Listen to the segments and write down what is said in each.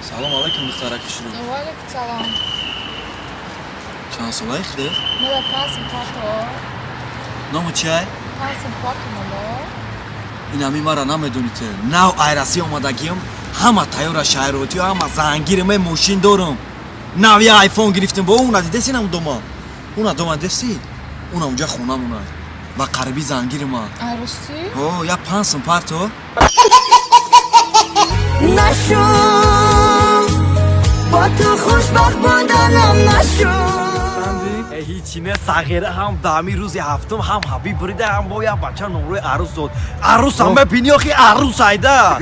Салом алейкум, духтараки Шурӯ. Валейкум салом. Чанд солаи худед? Мода пасим пато. Ному чиай? Пасим пато мода. Инами мара намедоните. Нав айраси омадагиам. Ҳама тайёра шаҳротиё, ҳама зангирме мошин дорам. Нав я айфон гирифтем бо уна дидеси нам дома. Уна дома деси? Уна унҷа хонамуна. Ба қариби зангирма. Арусти? О, я пансам парто. نشو با تو خوشبخت بودنم نشو هیچی نه صغیره هم دامی روزی هفتم هم حبیب بریده هم با یا بچه نمروی عروس داد عروس هم ببینی آخی عروس ایده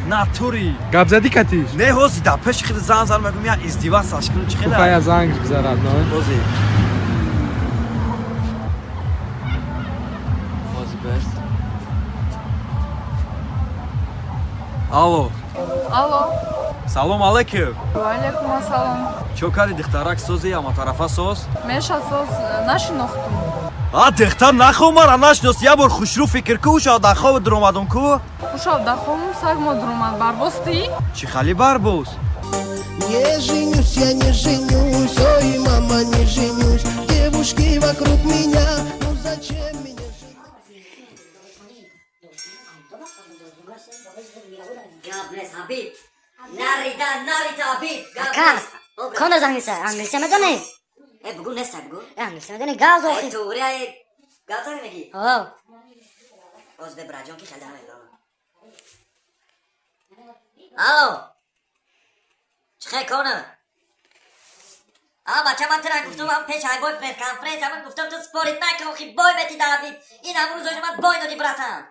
نه توری گپ زدی کتیش نه هوزی در پیش خیلی زن زن مگم یا ازدیوه ساشکنو چی خیلی خواهی از زنگ بزرد نه هوزی هوزی بست алло Алло. салом алейкум Валейкум ассалом. чо кари дихтарак сози ама тарафа соз Меша соз нашинохтум. а дихтар нахо мара нашнос я бор хушрӯ фикр ку уша дахо дуромадум ку Ушав дахом сагмо друмад барбости? чи хали барбос Не женюсь, я не женюсь, ой, мама, не женюсь. Девушки вокруг меня, ну зачем меня женить? Gabnes Habib. Narita Habib. Kan, کن از انگلیسی انگلیسی میدونی؟ بگو نسته بگو. انگلیسی میدونی گاز آخی توره گاتا میگی. آه باز به براجان کی خلده همه الو چخه کنه بچه من ترن گفتم هم پیش های بای پرس کنفرنس هم گفتم تو سپوریت نکن خی بای بتی در حبیب این همون روزای من بای دادی براتن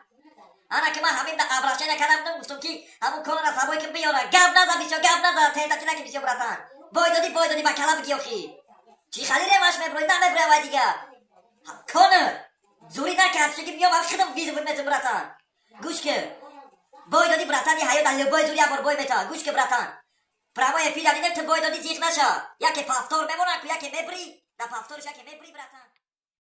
انا که من حبیب در ابراشه نکردم گفتم که همون کن از هوایی که بیاره گب نزد بیشو گب نزد تیتا که نکی بیشو براتن بای دادی با کلا بگی خی چی خالی رمش مبروی نمبره وای دیگه کنه زوری نکرد چه که بیام هم خدم ویزو بود میتون براتن گوش که بای دادی براتن یه حیات دلیل بای زوری بار بای میتا گوش که براتن پرامای فیل دادی نمیتون بای دادی زیخ نشه یکی پافتور میمونه که یکی مبری در پافتورش یکی مبری براتن